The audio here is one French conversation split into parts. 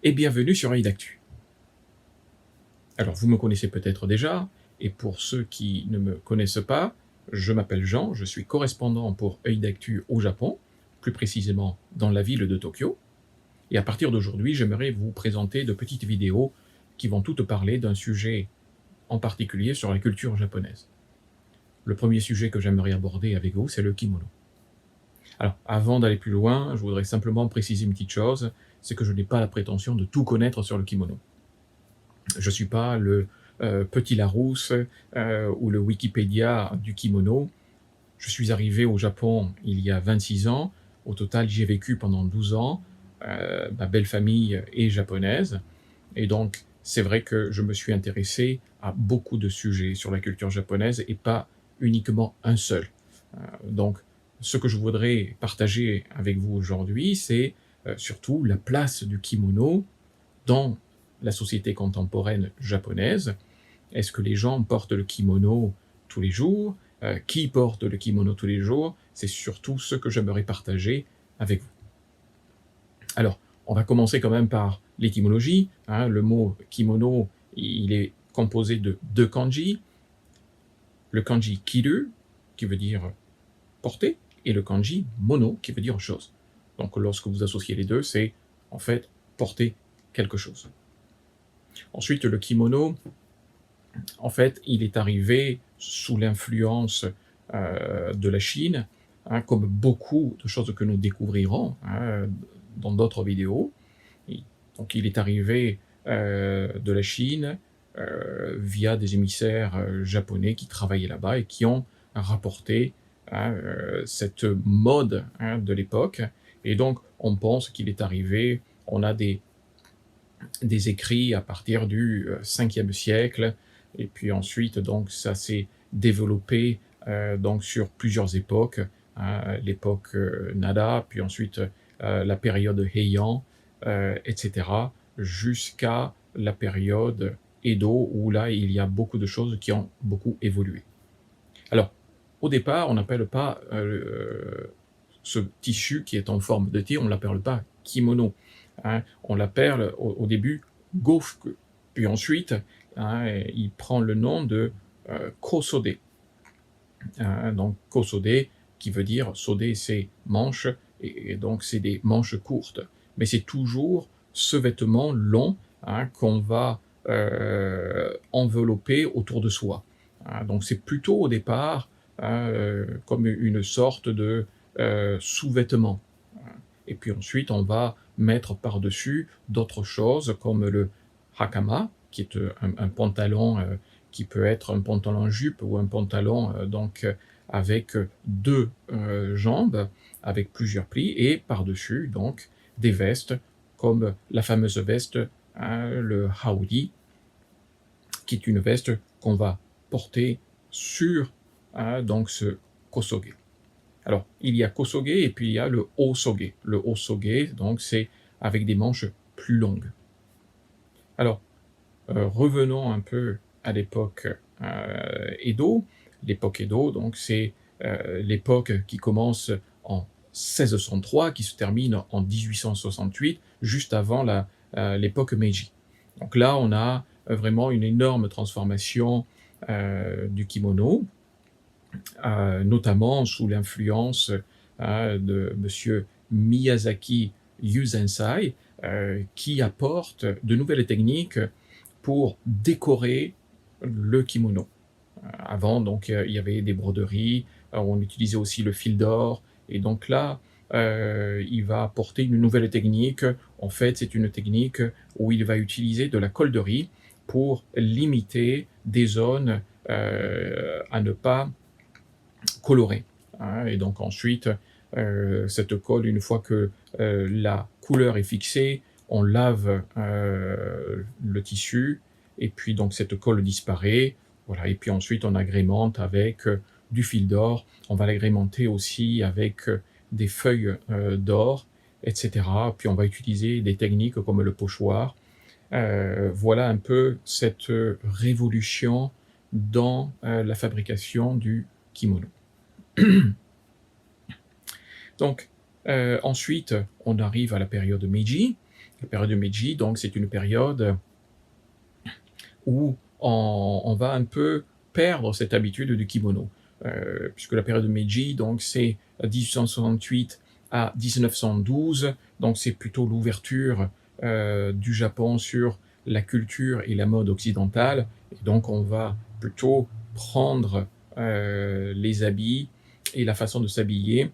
et bienvenue sur Œil d'Actu. Alors vous me connaissez peut-être déjà, et pour ceux qui ne me connaissent pas, je m'appelle Jean, je suis correspondant pour Œil d'Actu au Japon, plus précisément dans la ville de Tokyo, et à partir d'aujourd'hui, j'aimerais vous présenter de petites vidéos qui vont toutes parler d'un sujet en particulier sur la culture japonaise. Le premier sujet que j'aimerais aborder avec vous, c'est le kimono. Alors, avant d'aller plus loin, je voudrais simplement préciser une petite chose, c'est que je n'ai pas la prétention de tout connaître sur le kimono. Je ne suis pas le petit Larousse ou le Wikipédia du kimono. Je suis arrivé au Japon il y a 26 ans. Au total, j'y ai vécu pendant 12 ans. Ma belle famille est japonaise. Et donc, c'est vrai que je me suis intéressé à beaucoup de sujets sur la culture japonaise et pas uniquement un seul. Donc, ce que je voudrais partager avec vous aujourd'hui, c'est surtout la place du kimono dans la société contemporaine japonaise. Est-ce que les gens portent le kimono tous les jours? Qui porte le kimono tous les jours? C'est surtout ce que j'aimerais partager avec vous. Alors, on va commencer quand même par l'étymologie. Le mot kimono, il est composé de deux kanji. Le kanji kiru, qui veut dire porter, et le kanji mono, qui veut dire chose. Donc lorsque vous associez les deux, c'est en fait porter quelque chose. Ensuite, le kimono, en fait, il est arrivé sous l'influence de la Chine, comme beaucoup de choses que nous découvrirons dans d'autres vidéos. Donc il est arrivé de la Chine via des émissaires japonais qui travaillaient là-bas et qui ont rapporté cette mode de l'époque. Et donc on pense qu'il est arrivé, on a des écrits à partir du 5e siècle, et puis ensuite donc ça s'est développé donc sur plusieurs époques, l'époque Nara, puis ensuite la période Heian, etc., jusqu'à la période Edo, où là il y a beaucoup de choses qui ont beaucoup évolué. Alors, au départ, on n'appelle pas ce tissu qui est en forme de T, on ne l'appelle pas kimono. On l'appelle au début gofuku. Puis ensuite, il prend le nom de kosode. Donc kosode, qui veut dire sode, c'est manche, et donc c'est des manches courtes. Mais c'est toujours ce vêtement long qu'on va envelopper autour de soi. Donc c'est plutôt au départ comme une sorte de sous-vêtement. Et puis ensuite, on va mettre par-dessus d'autres choses comme le hakama, qui est un pantalon qui peut être un pantalon jupe ou un pantalon avec deux jambes, avec plusieurs plis, et par-dessus donc des vestes comme la fameuse veste, le haori, qui est une veste qu'on va porter sur donc ce kosoge. Alors, il y a kosoge et puis il y a le osoge. Le osoge, donc, c'est avec des manches plus longues. Alors, revenons un peu à l'époque Edo. L'époque Edo, donc, c'est l'époque qui commence en 1603, qui se termine en 1868, juste avant l'époque Meiji. Donc là, on a vraiment une énorme transformation du kimono, notamment sous l'influence de monsieur Miyazaki Yuzensai, qui apporte de nouvelles techniques pour décorer le kimono. Avant, donc, il y avait des broderies, on utilisait aussi le fil d'or, et donc là, il va apporter une nouvelle technique. En fait, c'est une technique où il va utiliser de la colle de riz pour limiter des zones à ne pas colorer. Et donc ensuite, cette colle, une fois que la couleur est fixée, on lave le tissu, et puis donc cette colle disparaît. Voilà, et puis ensuite on agrémente avec du fil d'or, on va l'agrémenter aussi avec des feuilles d'or, etc. Puis on va utiliser des techniques comme le pochoir. Voilà un peu cette révolution dans la fabrication du kimono. Donc ensuite, on arrive à la période Meiji. La période de Meiji, donc c'est une période où on va un peu perdre cette habitude du kimono. Puisque la période de Meiji, donc c'est 1868 à 1912, donc c'est plutôt l'ouverture du Japon sur la culture et la mode occidentale, et donc on va plutôt prendre les habits et la façon de s'habiller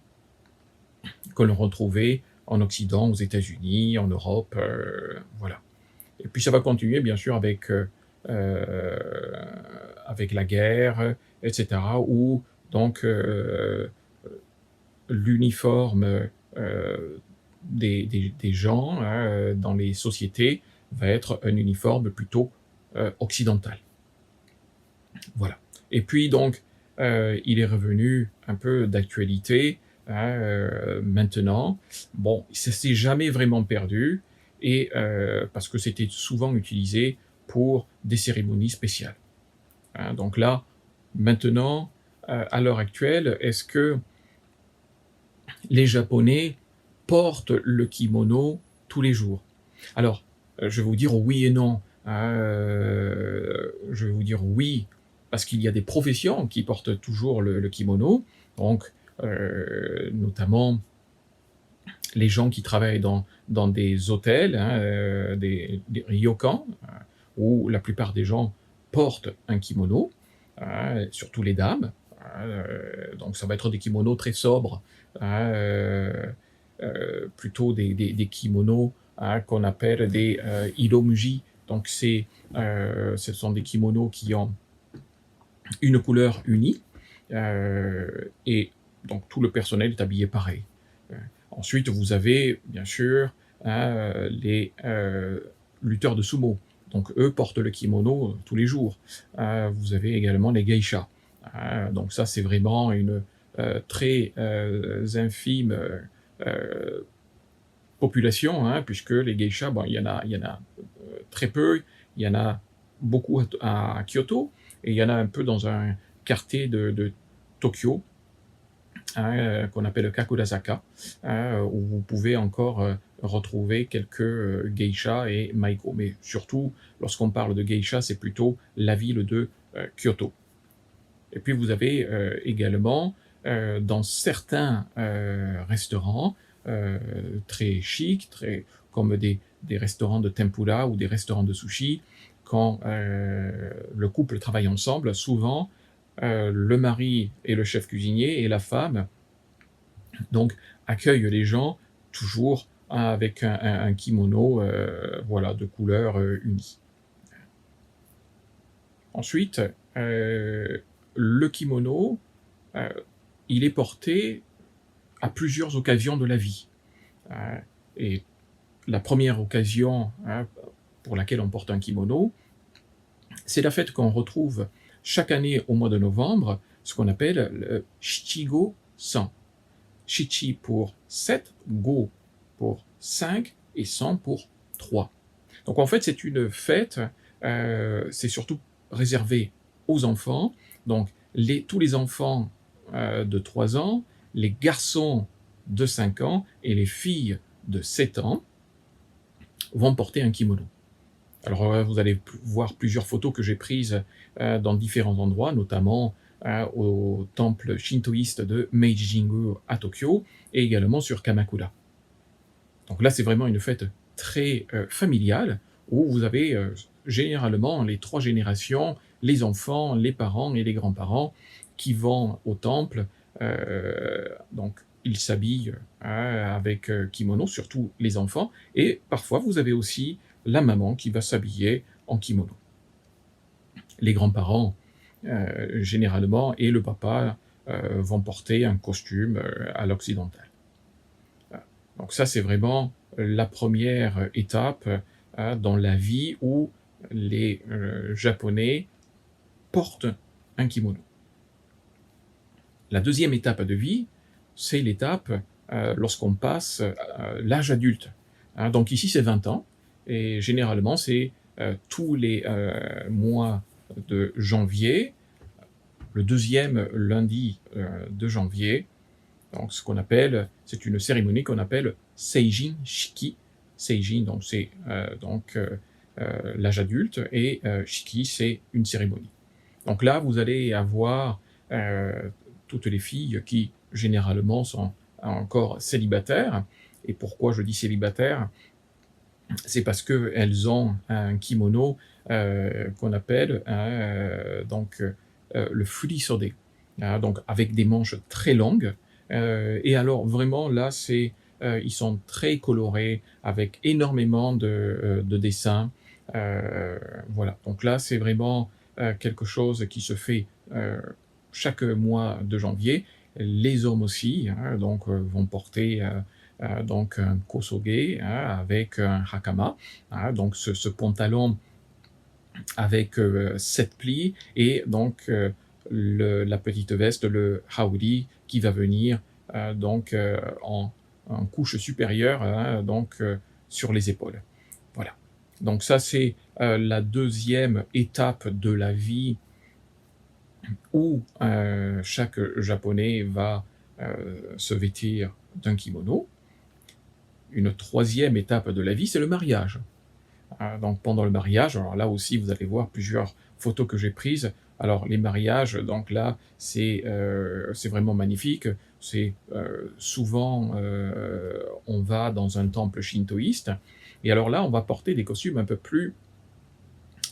que l'on retrouvait en Occident, aux États-Unis, en Europe, voilà. Et puis ça va continuer bien sûr avec la guerre, etc., où donc l'uniforme des gens dans les sociétés va être un uniforme plutôt occidental. Voilà. Et puis donc, il est revenu un peu d'actualité maintenant. Bon, ça s'est jamais vraiment perdu, et parce que c'était souvent utilisé pour des cérémonies spéciales. Hein. Donc là, maintenant, à l'heure actuelle, est-ce que les Japonais portent le kimono tous les jours? Alors, je vais vous dire oui et non. Hein, je vais vous dire oui, parce qu'il y a des professions qui portent toujours le kimono, donc notamment les gens qui travaillent dans des hôtels, hein, des ryokans, où la plupart des gens portent un kimono, surtout les dames. Donc ça va être des kimonos très sobres, hein, plutôt des kimonos qu'on appelle des iromuji. Donc ce sont des kimonos qui ont une couleur unie, et donc tout le personnel est habillé pareil. Ensuite, vous avez bien sûr les lutteurs de sumo. Donc eux portent le kimono tous les jours. Vous avez également les geishas. Donc ça, c'est vraiment une très infime population, hein, puisque les geishas, bon, il y en a très peu. Il y en a beaucoup à Kyoto, et il y en a un peu dans un quartier de Tokyo, hein, qu'on appelle Kakurazaka, où vous pouvez encore retrouver quelques geishas et maiko. Mais surtout, lorsqu'on parle de geisha, c'est plutôt la ville de Kyoto. Et puis vous avez également dans certains restaurants très chics, comme des restaurants de tempura ou des restaurants de sushi, quand le couple travaille ensemble, souvent le mari est le chef cuisinier et la femme donc accueille les gens toujours avec un kimono voilà, de couleur unie. Ensuite, le kimono, euh, il est porté à plusieurs occasions de la vie. Euh, et la première occasion pour laquelle on porte un kimono, c'est la fête qu'on retrouve chaque année au mois de novembre, ce qu'on appelle le Shichigo-san. Shichi pour 7, Go pour 5 et San pour 3. Donc en fait, c'est une fête, c'est surtout réservé aux enfants. Donc tous les enfants de 3 ans, les garçons de 5 ans et les filles de 7 ans vont porter un kimono. Alors vous allez voir plusieurs photos que j'ai prises dans différents endroits, notamment au temple shintoïste de Meiji-jingu à Tokyo, et également sur Kamakura. Donc là, c'est vraiment une fête très familiale, où vous avez généralement les 3 générations, les enfants, les parents et les grands-parents, qui vont au temple. Donc ils s'habillent avec kimono, surtout les enfants, et parfois vous avez aussi la maman qui va s'habiller en kimono. Les grands-parents, généralement, et le papa vont porter un costume à l'occidental. Donc ça, c'est vraiment la première étape dans la vie où les Japonais portent un kimono. La deuxième étape de vie, c'est l'étape lorsqu'on passe l'âge adulte. Hein, donc ici, c'est 20 ans, et généralement, c'est tous les mois de janvier, le deuxième lundi de janvier. Donc c'est une cérémonie qu'on appelle Seijin Shiki. Seijin, donc c'est l'âge adulte, et Shiki, c'est une cérémonie. Donc là, vous allez avoir toutes les filles qui, généralement, sont encore célibataires. Et pourquoi je dis célibataire? C'est parce qu'elles ont un kimono qu'on appelle le furisode, donc avec des manches très longues. Et alors vraiment là, ils sont très colorés avec énormément de dessins. Voilà, donc là c'est vraiment quelque chose qui se fait chaque mois de janvier. Les hommes aussi, vont porter donc un kosoge, avec un hakama, donc ce pantalon avec 7 plis, et donc la petite veste, le haori, qui va venir en couche supérieure, sur les épaules. Voilà. Donc ça, c'est la deuxième étape de la vie où chaque japonais va se vêtir d'un kimono. Une troisième étape de la vie, c'est le mariage. Donc pendant le mariage, alors là aussi, vous allez voir plusieurs photos que j'ai prises. Alors les mariages, donc là, c'est vraiment magnifique. C'est souvent, on va dans un temple shintoïste, et alors là, on va porter des costumes un peu plus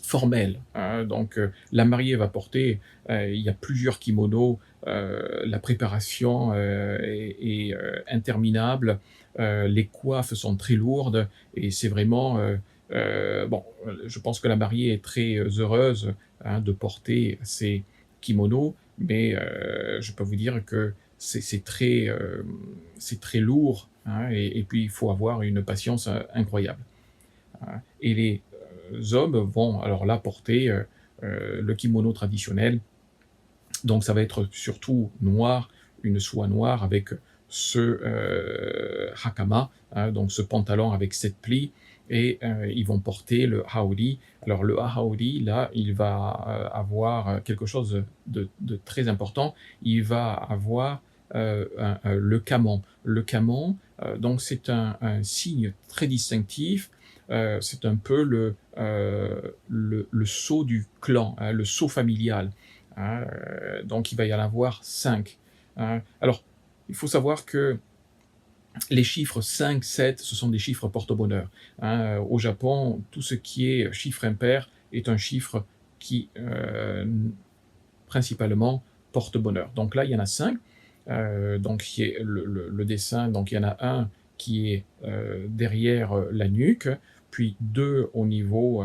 formels, donc la mariée va porter, il y a plusieurs kimonos, la préparation est interminable, les coiffes sont très lourdes, et c'est vraiment, bon, je pense que la mariée est très heureuse, de porter ces kimonos, mais je peux vous dire que c'est très lourd, et puis il faut avoir une patience incroyable. Et les hommes vont alors là porter le kimono traditionnel, donc ça va être surtout noir, une soie noire avec ce hakama, donc ce pantalon avec 7 plis, et ils vont porter le haori. Alors le haori, là, il va avoir quelque chose de très important. Il va avoir le kamo. Le kamo, donc c'est un signe très distinctif. C'est un peu le sceau du clan, le sceau familial. Donc il va y en avoir 5. Alors, il faut savoir que les chiffres 5, 7, ce sont des chiffres porte-bonheur. Au Japon, tout ce qui est chiffre impair est un chiffre qui, principalement, porte bonheur. Donc là, il y en a 5. Donc qui est le dessin, donc il y en a un qui est derrière la nuque, puis 2 au niveau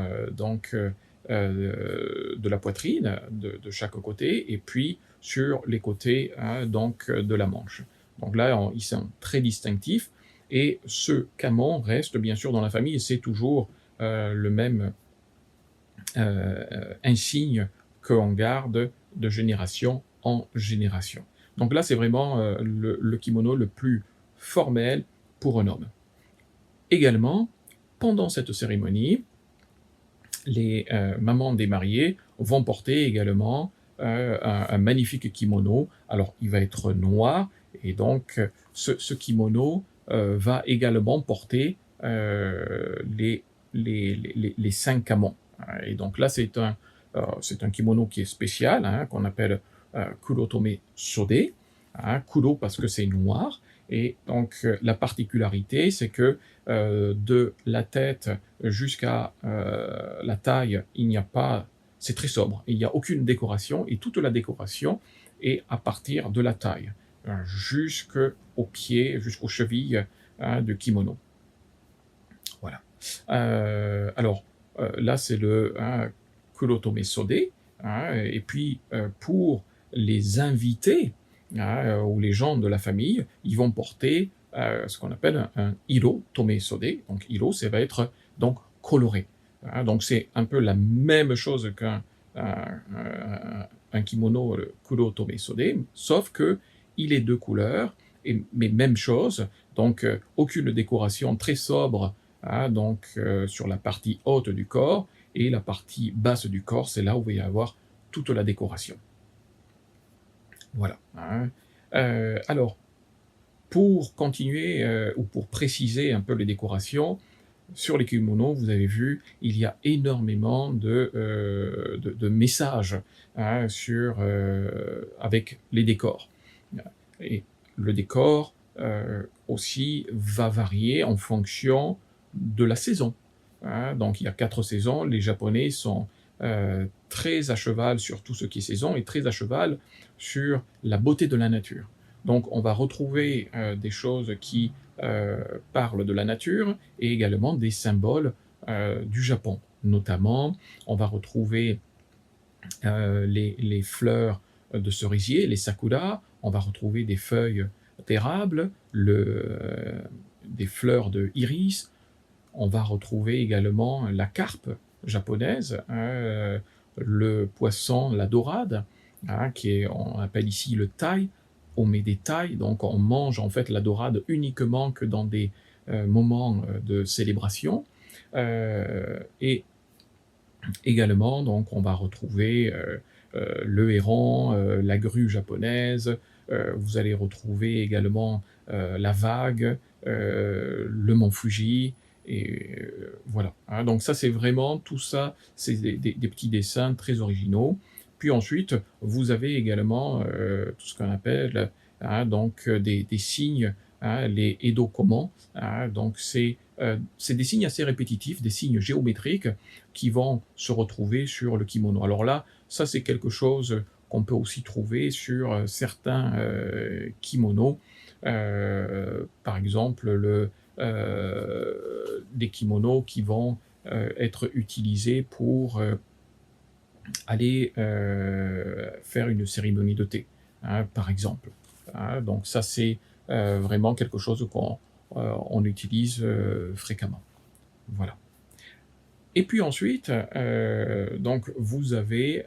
de la poitrine, de chaque côté, et puis sur les côtés, de la manche. Donc là, ils sont très distinctifs, et ce kamo reste bien sûr dans la famille, et c'est toujours le même insigne qu'on garde de génération en génération. Donc là, c'est vraiment le kimono le plus formel pour un homme. Également, pendant cette cérémonie, les mamans des mariés vont porter également un magnifique kimono. Alors, il va être noir, et donc ce kimono va également porter les 5 kamons. Et donc là, c'est un kimono qui est spécial, qu'on appelle Kurotome Sode. Kuro parce que c'est noir. Et donc la particularité, c'est que de la tête jusqu'à la taille, il n'y a pas, c'est très sobre. Il n'y a aucune décoration, et toute la décoration est à partir de la taille, jusqu'aux pieds, jusqu'aux chevilles du kimono. Voilà. Alors là, c'est le Kurotome Sode. Et puis pour les invités, ou les gens de la famille, ils vont porter ce qu'on appelle un hiro tome sode. Donc hiro, ça va être donc coloré. Donc c'est un peu la même chose qu'un un kimono kuro tome sode, sauf que il est de couleurs, mais même chose. Donc aucune décoration, très sobre, sur la partie haute du corps, et la partie basse du corps, c'est là où il va y avoir toute la décoration. Voilà. Alors, pour continuer ou pour préciser un peu les décorations, sur les kimonos, vous avez vu, il y a énormément de messages, hein, avec les décors. Et le décor, aussi va varier en fonction de la saison, hein. Donc il y a 4 saisons, les Japonais sont, très à cheval sur tout ce qui est saison et très à cheval sur la beauté de la nature. Donc on va retrouver, des choses qui, parlent de la nature et également des symboles, du Japon. Notamment, on va retrouver les fleurs de cerisier, les sakura, on va retrouver des feuilles d'érable, des fleurs de iris, on va retrouver également la carpe japonaise, hein, le poisson, la dorade, hein, on appelle ici le tai, on met des tai, donc on mange en fait la dorade uniquement que dans des moments de célébration. Et également, donc, on va retrouver le héron, la grue japonaise, vous allez retrouver également la vague, le mont Fuji, et voilà. Hein, donc ça, c'est vraiment tout ça, c'est des petits dessins très originaux. Puis ensuite, vous avez également tout ce qu'on appelle, hein, donc des signes, hein, les Edo Koman, hein, donc c'est des signes assez répétitifs, des signes géométriques qui vont se retrouver sur le kimono. Alors là, ça c'est quelque chose qu'on peut aussi trouver sur certains kimonos. Par exemple, des kimonos qui vont être utilisés pour aller faire une cérémonie de thé, hein, par exemple. Hein, donc ça c'est vraiment quelque chose qu'on utilise fréquemment. Voilà. Et puis ensuite, donc vous avez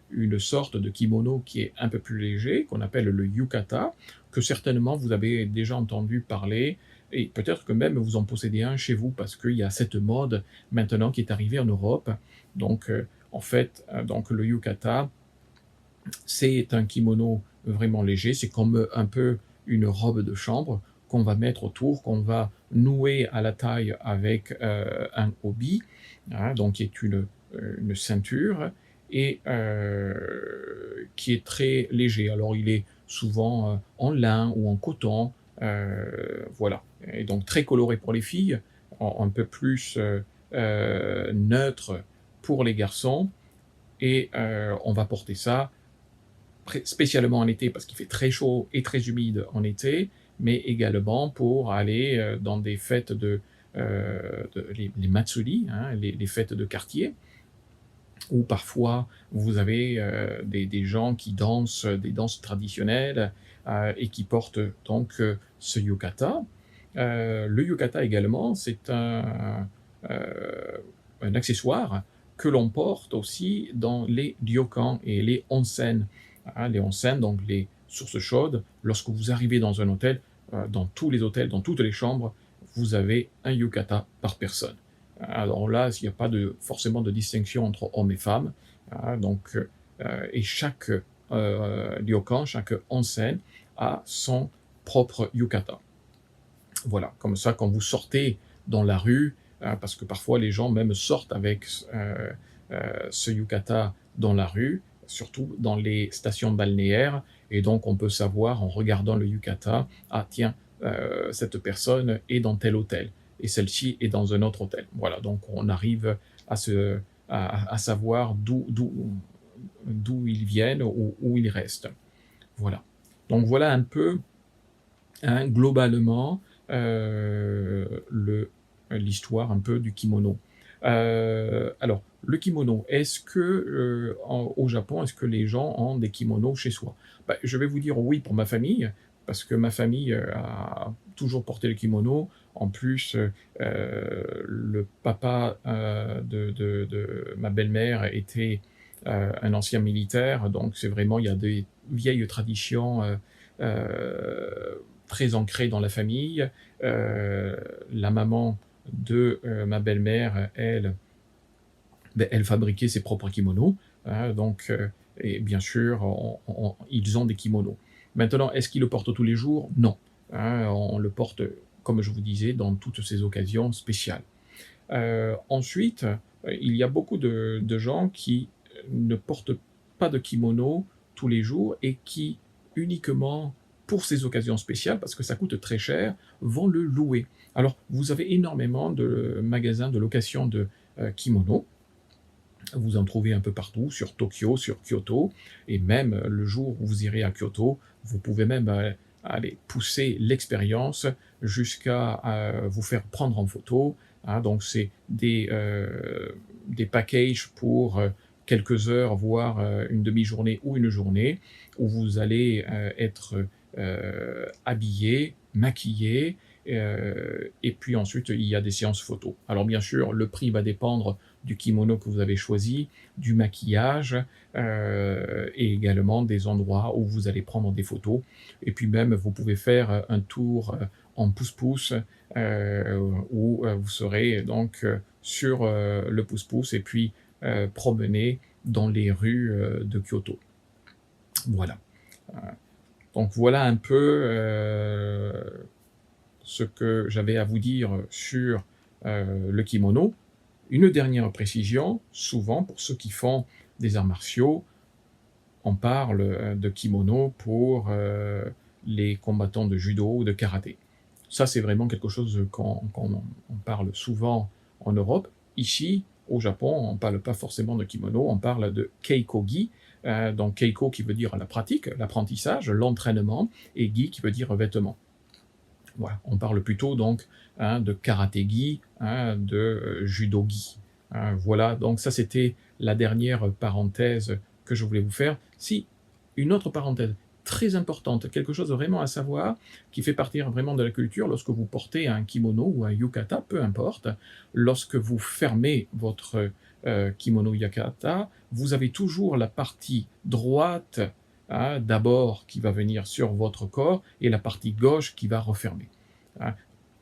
une sorte de kimono qui est un peu plus léger, qu'on appelle le yukata, que certainement vous avez déjà entendu parler, et peut-être que même vous en possédez un chez vous, parce qu'il y a cette mode maintenant qui est arrivée en Europe. Donc, en fait, donc le yukata, c'est un kimono vraiment léger, c'est comme un peu une robe de chambre qu'on va mettre autour, qu'on va nouer à la taille avec un obi, hein, donc qui est une ceinture, et qui est très léger. Alors il est souvent en lin ou en coton, voilà. Et donc très coloré pour les filles, un peu plus neutre pour les garçons, et on va porter ça spécialement en été parce qu'il fait très chaud et très humide en été, mais également pour aller dans des fêtes les matsuri, hein, les fêtes de quartier, où parfois vous avez des gens qui dansent des danses traditionnelles et qui portent donc ce yukata. Le yukata également, c'est un accessoire que l'on porte aussi dans les ryokans et les onsen. Hein, les onsen, donc les sources chaudes, lorsque vous arrivez dans un hôtel, dans tous les hôtels, dans toutes les chambres, vous avez un yukata par personne. Alors là, il n'y a pas forcément de distinction entre hommes et femmes. Hein, donc, et chaque ryokan, chaque onsen a son propre yukata. Voilà, comme ça, quand vous sortez dans la rue, parce que parfois les gens même sortent avec ce yukata dans la rue, surtout dans les stations balnéaires, et donc on peut savoir en regardant le yukata, ah tiens, cette personne est dans tel hôtel, et celle-ci est dans un autre hôtel. Voilà, donc on arrive à savoir d'où ils viennent ou où ils restent. Voilà. Donc voilà un peu, hein, globalement, l'histoire un peu du kimono. Alors, le kimono, est-ce que au Japon, est-ce que les gens ont des kimonos chez soi? Bah, je vais vous dire oui pour ma famille, parce que ma famille a toujours porté le kimono. En plus, le papa de ma belle-mère était un ancien militaire, donc c'est vraiment, il y a des vieilles traditions très ancrées dans la famille. La maman de ma belle-mère, elle, ben, elle fabriquait ses propres kimonos, hein, donc, et bien sûr, ils ont des kimonos. Maintenant, est-ce qu'ils le portent tous les jours? Non. Hein, on le porte comme je vous disais, dans toutes ces occasions spéciales. Ensuite, il y a beaucoup de gens qui ne portent pas de kimono tous les jours et qui, uniquement pour ces occasions spéciales, parce que ça coûte très cher, vont le louer. Alors, vous avez énormément de magasins de location de kimono. Vous en trouvez un peu partout, sur Tokyo, sur Kyoto, et même le jour où vous irez à Kyoto, vous pouvez même aller pousser l'expérience jusqu'à vous faire prendre en photo, hein. Donc c'est des packages pour quelques heures, voire une demi-journée ou une journée, où vous allez être habillé, maquillé, et puis ensuite il y a des séances photos. Alors bien sûr, le prix va dépendre du kimono que vous avez choisi, du maquillage, et également des endroits où vous allez prendre des photos. Et puis même, vous pouvez faire un tour en pouce-pouce, où vous serez donc sur le pouce-pouce et puis promener dans les rues de Kyoto. Voilà. Euh, donc voilà un peu ce que j'avais à vous dire sur le kimono. Une dernière précision, souvent pour ceux qui font des arts martiaux, on parle de kimono pour les combattants de judo ou de karaté. Ça, c'est vraiment quelque chose qu'on parle souvent en Europe. Ici, au Japon, on ne parle pas forcément de kimono, on parle de keikogi, donc keiko qui veut dire la pratique, l'apprentissage, l'entraînement, et gi qui veut dire vêtement. Voilà, on parle plutôt donc de karaté-gi, de judo-gi. Voilà, donc ça c'était la dernière parenthèse que je voulais vous faire. Si, une autre parenthèse très importante, quelque chose vraiment à savoir, qui fait partie vraiment de la culture, lorsque vous portez un kimono ou un yukata, peu importe, lorsque vous fermez votre kimono yukata, vous avez toujours la partie droite d'abord qui va venir sur votre corps et la partie gauche qui va refermer.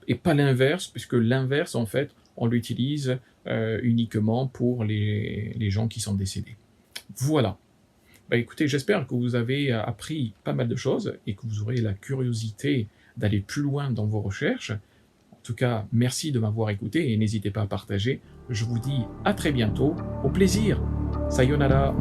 Et pas l'inverse, puisque l'inverse, en fait, on l'utilise uniquement pour les gens qui sont décédés. Voilà. Bah, écoutez, j'espère que vous avez appris pas mal de choses et que vous aurez la curiosité d'aller plus loin dans vos recherches. En tout cas, merci de m'avoir écouté et n'hésitez pas à partager. Je vous dis à très bientôt. Au plaisir. Sayonara.